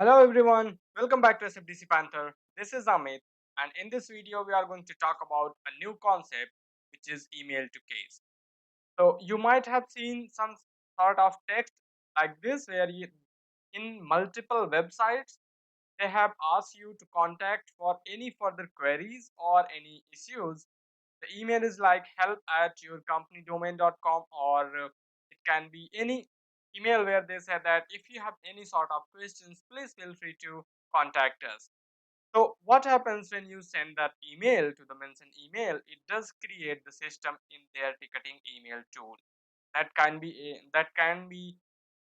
Hello everyone, welcome back to SFDC Panther. This is Amit, and in this video we are going to talk about a new concept which is email to case. So you might have seen some sort of text like this where in multiple websites they have asked you to contact for any further queries or any issues. The email is like help at yourcompanydomain.com, or it can be any email where they say that if you have any sort of questions, please feel free to contact us. So what happens when you send that email to the mentioned email? It does create the system in their ticketing email tool. That can be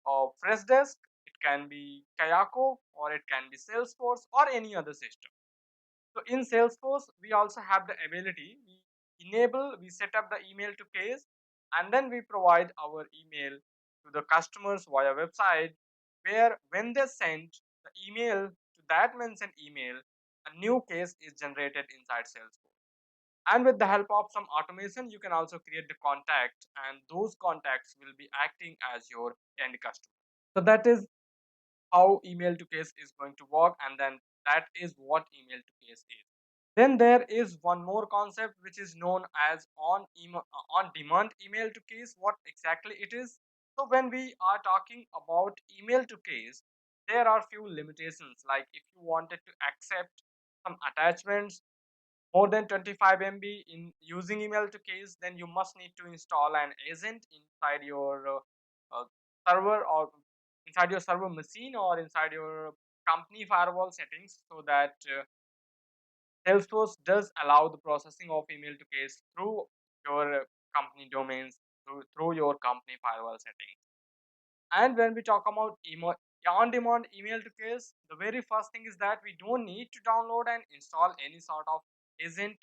Freshdesk, it can be Kayako, or it can be Salesforce, or any other system. So in Salesforce, we also have the ability, we set up the email to case, and then we provide our email to the customers via website, where when they send the email to that mentioned email, a new case is generated inside Salesforce. And with the help of some automation, you can also create the contact, and those contacts will be acting as your end customer. So that is how email to case is going to work, and then that is what email to case is. Then there is one more concept which is known as on demand email to case. What exactly it is? So when we are talking about email to case, there are few limitations, like if you wanted to accept some attachments more than 25 MB in using email to case, then you must need to install an agent inside your server, or inside your server machine, or inside your company firewall settings, so that Salesforce does allow the processing of email to case through your company domains, through your company firewall settings. And when we talk about on-demand email to case, the very first thing is that we don't need to download and install any sort of agent.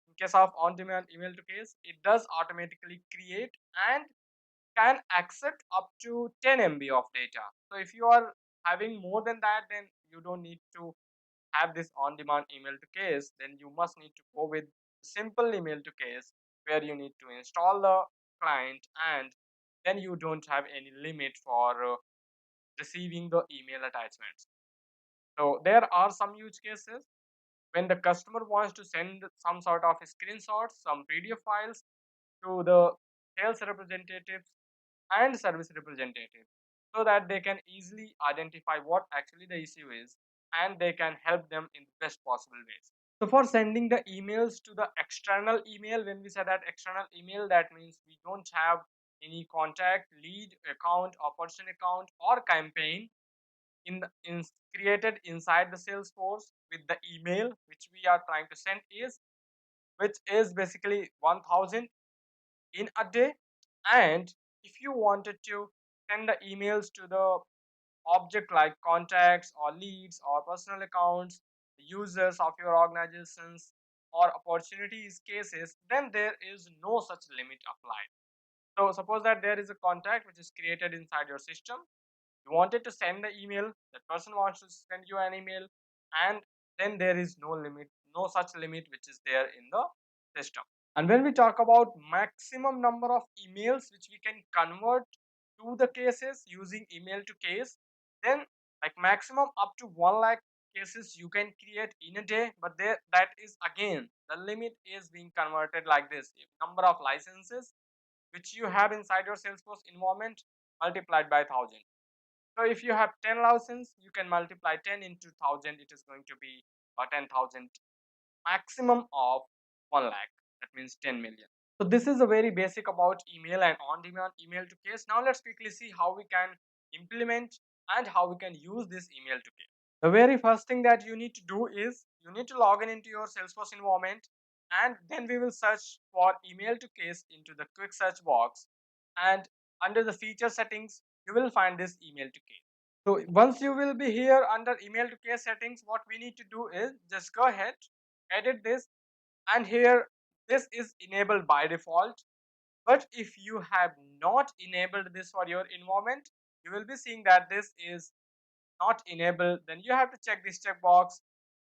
In case of on-demand email to case, it does automatically create and can accept up to 10 MB of data. So if you are having more than that, then you don't need to have this on-demand email to case. Then you must need to go with simple email to case, where you need to install the client, and then you don't have any limit for receiving the email attachments. So there are some use cases when the customer wants to send some sort of screenshots, some PDF files to the sales representatives and service representatives, so that they can easily identify what actually the issue is, and they can help them in the best possible ways. So for sending the emails to the external email, when we say that external email, that means we don't have any contact, lead, account, or person account, or campaign in created inside the Salesforce with the email which we are trying to send, is which is basically 1000 in a day. And if you wanted to send the emails to the object like contacts or leads or personal accounts, users of your organizations, or opportunities cases, then there is no such limit applied. So suppose that there is a contact which is created inside your system. You wanted to send the email, that person wants to send you an email, and then there is no limit, no such limit which is there in the system. And when we talk about maximum number of emails which we can convert to the cases using email to case, then like maximum up to 1 lakh cases you can create in a day. But there, that is again, the limit is being converted like this: if number of licenses which you have inside your Salesforce environment multiplied by 1000. So if you have 10 licenses, you can multiply 10 into 1000, it is going to be 10,000, maximum of 1 lakh, that means 10 million. So this is a very basic about email and on-demand email to case. Now let's quickly see how we can implement and how we can use this email to case. The very first thing that you need to do is you need to log in into your Salesforce environment, and then we will search for email to case into the quick search box, and under the feature settings you will find this email to case. So once you will be here under email to case settings, what we need to do is just go ahead, edit this, and here this is enabled by default. But if you have not enabled this for your environment, you will be seeing that this is not enabled. Then you have to check this checkbox,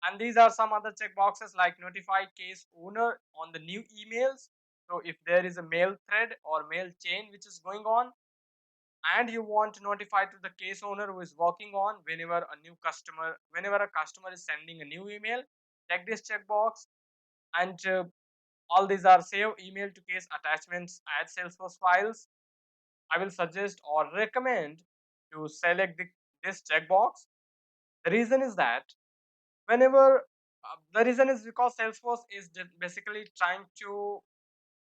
and these are some other checkboxes like notify case owner on the new emails. So if there is a mail thread or mail chain which is going on, and you want to notify to the case owner who is working on whenever a customer is sending a new email, check this checkbox. And all these are save email to case attachments, add Salesforce files. I will suggest or recommend to select this checkbox. The reason is that whenever the reason is because Salesforce is basically trying to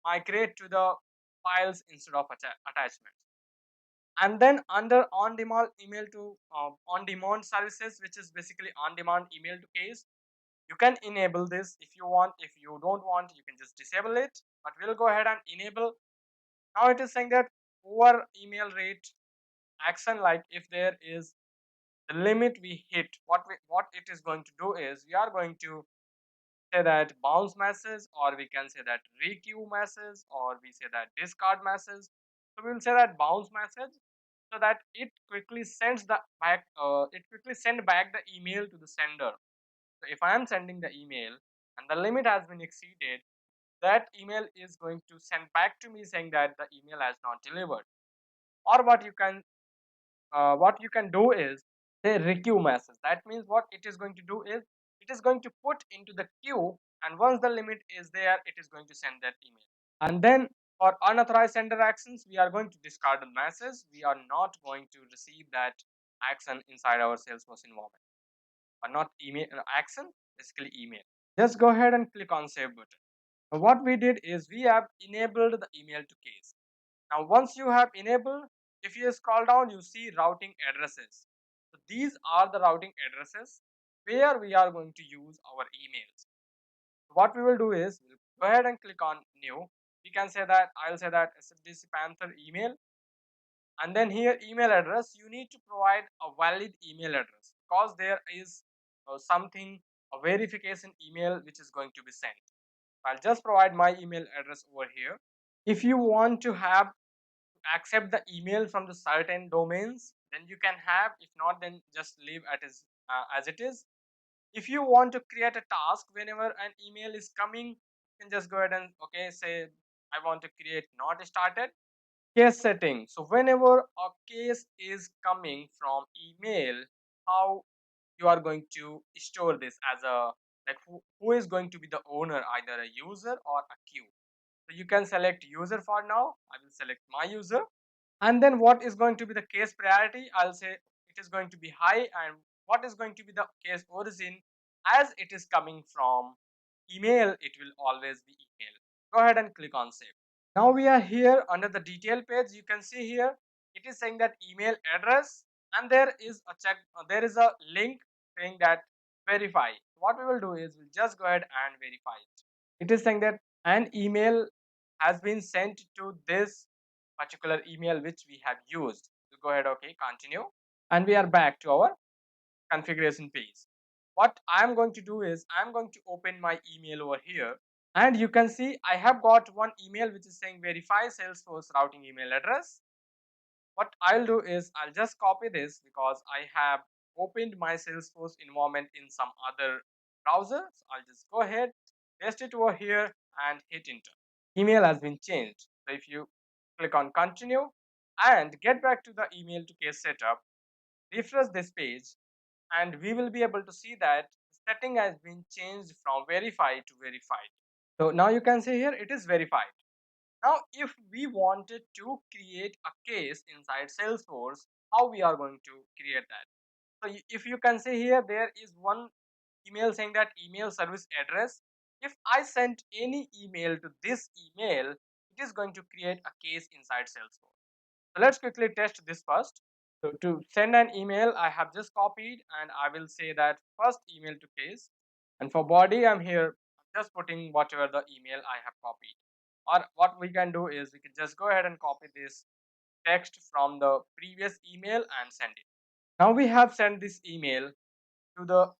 migrate to the files instead of attachments. And then under on demand email to on demand services, which is basically on demand email to case, you can enable this if you want. If you don't want, you can just disable it, but we'll go ahead and enable. Now it is saying that over email rate action, like if there is the limit we hit, what it is going to do is we are going to say that bounce message, or we can say that requeue message, or we say that discard message. So we will say that bounce message, so that it quickly send back the email to the sender. So if I am sending the email and the limit has been exceeded, that email is going to send back to me saying that the email has not delivered. Or what you can do is say requeue message. That means what it is going to do is it is going to put into the queue, and once the limit is there, it is going to send that email. And then for unauthorized sender actions, we are going to discard the message. We are not going to receive that action inside our Salesforce environment. Or not email action, basically email. Just go ahead and click on save button. Now what we did is we have enabled the email to case. Now once you have enabled, if you scroll down, you see routing addresses. So these are the routing addresses where we are going to use our emails. What we will do is we'll go ahead and click on new. We can say that I'll say that SFDC Panther email, and then here email address, you need to provide a valid email address, because there is something, a verification email which is going to be sent. I'll just provide my email address over here. If you want to have accept the email from the certain domains, then you can have. If not, then just leave as it is. If you want to create a task whenever an email is coming, you can just go ahead and say I want to create not started case setting. So whenever a case is coming from email, how you are going to store this as a, like who is going to be the owner, either a user or a queue. So you can select user. For now I will select my user. And then what is going to be the case priority, I'll say it is going to be high. And what is going to be the case origin, as it is coming from email, it will always be email. Go ahead and click on save. Now we are here under the detail page. You can see here it is saying that email address, and there is a link saying that verify. What we will do is we'll just go ahead and verify it. It is saying that an email has been sent to this particular email which we have used. We'll go ahead, okay, continue, and we are back to our configuration page. What I'm going to do is I'm going to open my email over here, and you can see I have got one email which is saying verify Salesforce routing email address. What I'll do is I'll just copy this, because I have opened my Salesforce environment in some other browser. So I'll just go ahead, paste it over here, and hit enter. Email has been changed. So if you click on continue and get back to the email to case setup, refresh this page, and we will be able to see that the setting has been changed from verified to verified. So now you can see here it is verified. Now if we wanted to create a case inside Salesforce, how we are going to create that? So if you can see here, there is one email saying that email service address. If I sent any email to this email, it is going to create a case inside Salesforce. So let's quickly test this first. So to send an email, I have just copied, and I will say that first email to case. And for body, I'm here just putting whatever the email I have copied. Or what we can do is we can just go ahead and copy this text from the previous email and send it. Now we have sent this email to the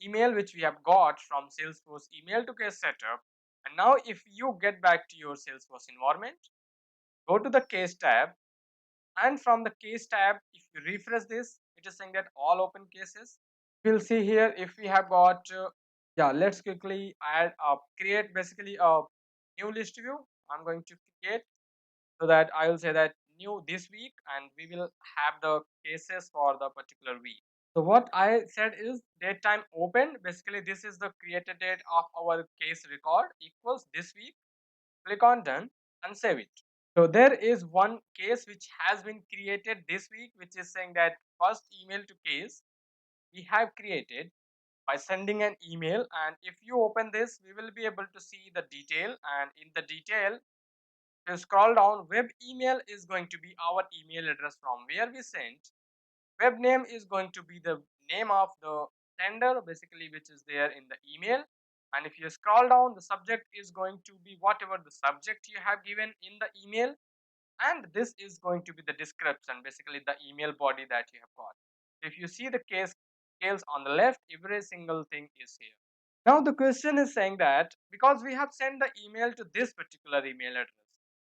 email which we have got from Salesforce email to case setup. And now if you get back to your Salesforce environment, go to the case tab, and from the case tab, if you refresh this, it is saying that all open cases. We'll see here if we have got yeah, let's quickly add create basically a new list view. I'm going to create, so that I will say that new this week, and we will have the cases for the particular week. So what I said is date time opened. Basically, this is the created date of our case record equals this week. Click on done and save it. So there is one case which has been created this week, which is saying that first email to case we have created by sending an email, and if you open this we will be able to see the detail, and in the detail if you scroll down, web email is going to be our email address from where we sent. Web name is going to be the name of the sender, basically, which is there in the email. And if you scroll down, the subject is going to be whatever the subject you have given in the email, and this is going to be the description, basically the email body that you have got. If you see the case scales on the left, every single thing is here. Now the question is saying that because we have sent the email to this particular email address,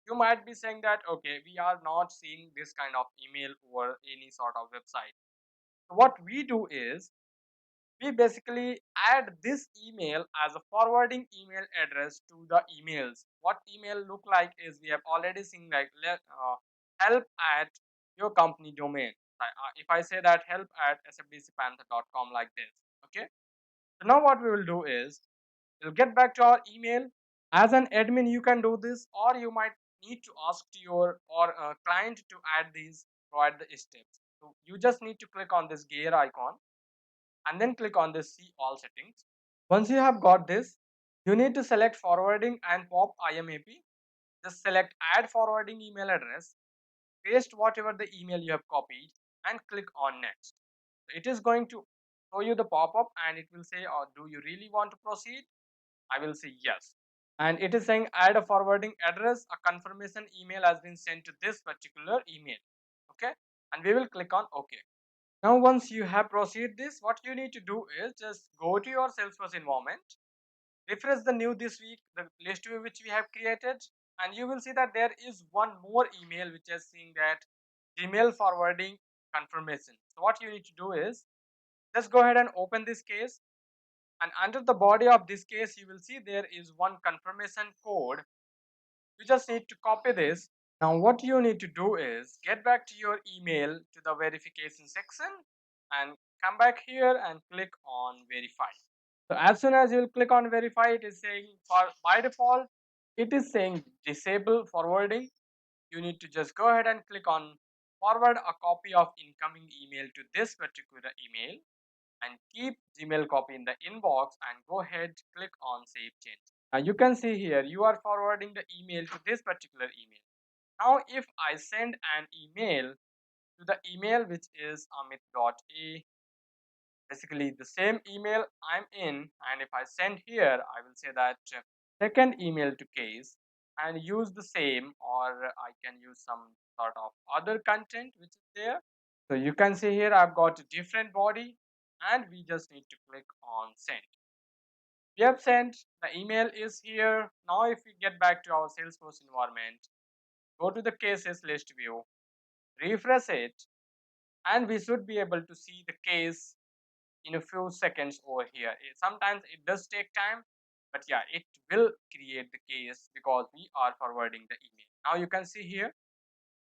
you might be saying that okay, we are not seeing this kind of email over any sort of website. So what we do is we basically add this email as a forwarding email address to the emails. What email look like is we have already seen like help at your company domain. If I say that help at sfdcpanther.com like this, okay. So now what we will do is we'll get back to our email. As an admin, you can do this, or you might need to ask to your or client to add these, provide the steps. So you just need to click on this gear icon and then click on this see all settings. Once you have got this, you need to select forwarding and pop IMAP. Just select add forwarding email address, paste whatever the email you have copied, and click on next. So it is going to show you the pop-up and it will say, oh, do you really want to proceed? I will say yes. And it is saying add a forwarding address, a confirmation email has been sent to this particular email. Okay. And we will click on OK. Now, once you have proceed this, what you need to do is just go to your Salesforce environment, refresh the new this week, the list view which we have created, and you will see that there is one more email which is saying that Gmail forwarding confirmation. So what you need to do is just go ahead and open this case, and under the body of this case you will see there is one confirmation code. You just need to copy this. Now what you need to do is get back to your email to the verification section and come back here and click on verify. So as soon as you will click on verify, it is saying for by default it is saying disable forwarding. You need to just go ahead and click on forward a copy of incoming email to this particular email and keep Gmail copy in the inbox and go ahead click on save change. Now you can see here you are forwarding the email to this particular email. Now if I send an email to the email which is amit.a, basically the same email I'm in, and if I send here I will say that second email to case and use the same, or I can use some sort of other content which is there. So you can see here I've got a different body and we just need to click on send. We have sent, the email is here. Now if we get back to our Salesforce environment, go to the cases list view, refresh it, and we should be able to see the case in a few seconds over here. Sometimes it does take time, but yeah, it will create the case because we are forwarding the email. Now you can see here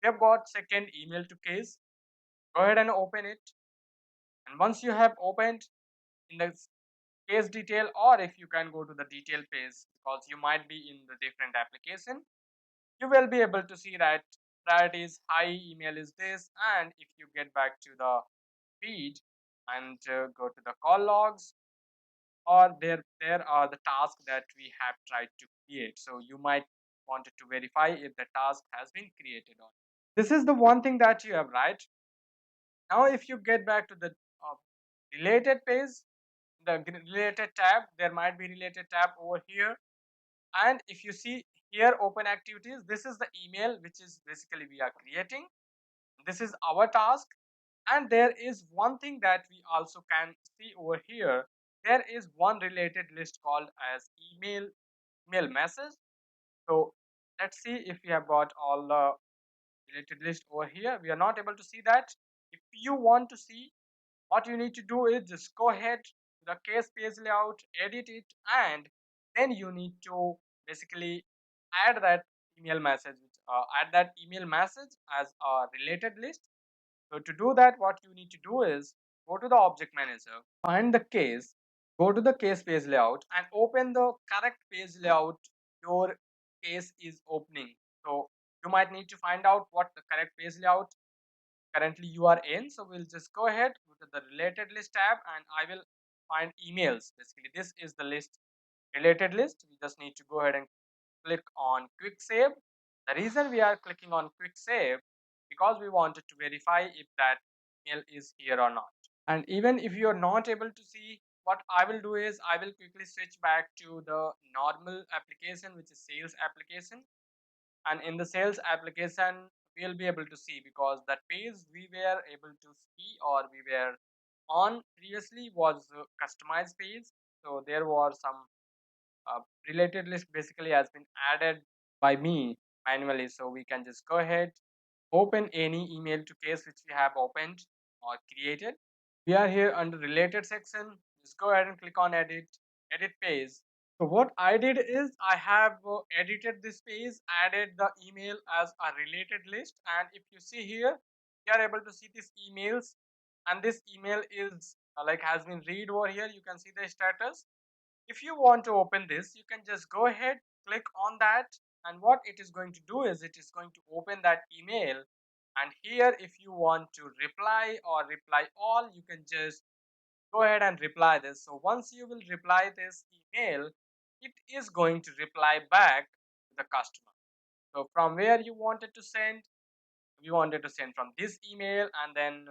we have got second email to case. Go ahead and open it, and once you have opened in the case detail, or if you can go to the detail page because you might be in the different application, you will be able to see that priorities high email is this. And if you get back to the feed and go to the call logs, or there are the tasks that we have tried to create, so you might wanted to verify if the task has been created or not. This is the one thing that you have, right? Now if you get back to the uh, related page, the related tab, there might be related tab over here, and if you see here open activities, this is the email which is basically we are creating. This is our task, and there is one thing that we also can see over here. There is one related list called as email message. So let's see if we have got all the related list over here. We are not able to see that. If you want to see, what you need to do is just go ahead to the case page layout, edit it, and then you need to basically add that email message which add that email message as a related list. So to do that, what you need to do is go to the object manager, find the case, go to the case page layout and open the correct page layout your case is opening. So you might need to find out what the correct page layout currently you are in. So we'll just go ahead, go to the related list tab and I will find emails. Basically, this is the list, related list. We just need to go ahead and click on quick save. The reason we are clicking on quick save because we wanted to verify if that email is here or not. And even if you are not able to see, what I will do is I will quickly switch back to the normal application, which is sales application. And in the sales application we'll be able to see, because that page we were able to see or we were on previously was a customized page. So there was some related list basically has been added by me manually. So we can just go ahead, open any email to case which we have opened or created. We are here under related section. Just go ahead and click on edit page. So what I did is I have edited this page, added the email as a related list, and if you see here, you are able to see these emails, and this email is like has been read over here. You can see the status. If you want to open this, you can just go ahead, click on that, and what it is going to do is it is going to open that email. And here, if you want to reply or reply all, you can just go ahead and reply this. So once you will reply this email, it is going to reply back to the customer. So from where you wanted to send, we wanted to send from this email, and then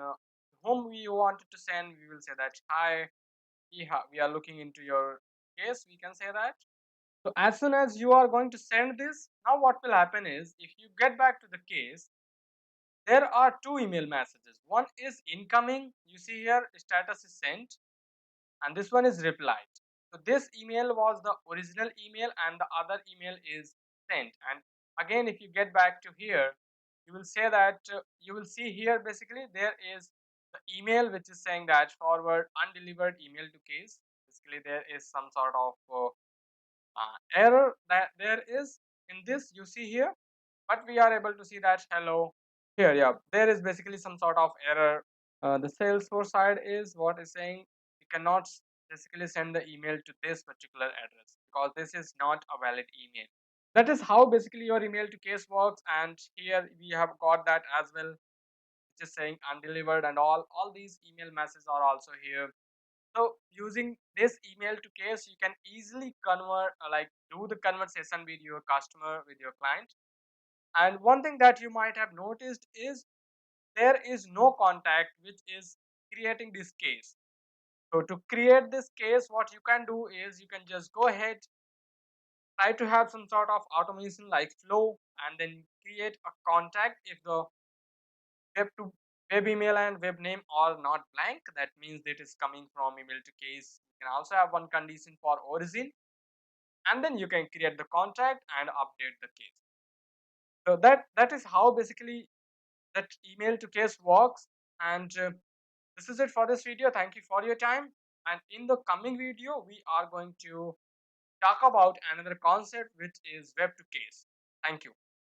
whom we wanted to send, we will say that hi, we are looking into your case, we can say that. So as soon as you are going to send this, now what will happen is if you get back to the case, there are two email messages. One is incoming, you see here status is sent, and this one is replied. So this email was the original email and the other email is sent. And again, if you get back to here, you will say that you will see here basically there is the email which is saying that forward undelivered email to case. Basically there is some sort of error that there is in this, you see here, but we are able to see that hello here. Yeah, there is basically some sort of error. The Salesforce side is what is saying you cannot basically send the email to this particular address because this is not a valid email. That is how basically your email to case works, and here we have got that as well, which is saying undelivered, and all these email messages are also here. So using this email to case, you can easily convert, like do the conversation with your customer, with your client. And one thing that you might have noticed is there is no contact which is creating this case. So to create this case, what you can do is you can just go ahead, try to have some sort of automation like flow, and then create a contact if the web to web email and web name are not blank. That means that is coming from email to case. You can also have one condition for origin, and then you can create the contact and update the case. So that is how basically that email to case works. And this is it for this video. Thank you for your time, and in the coming video we are going to talk about another concept which is web to case. Thank you.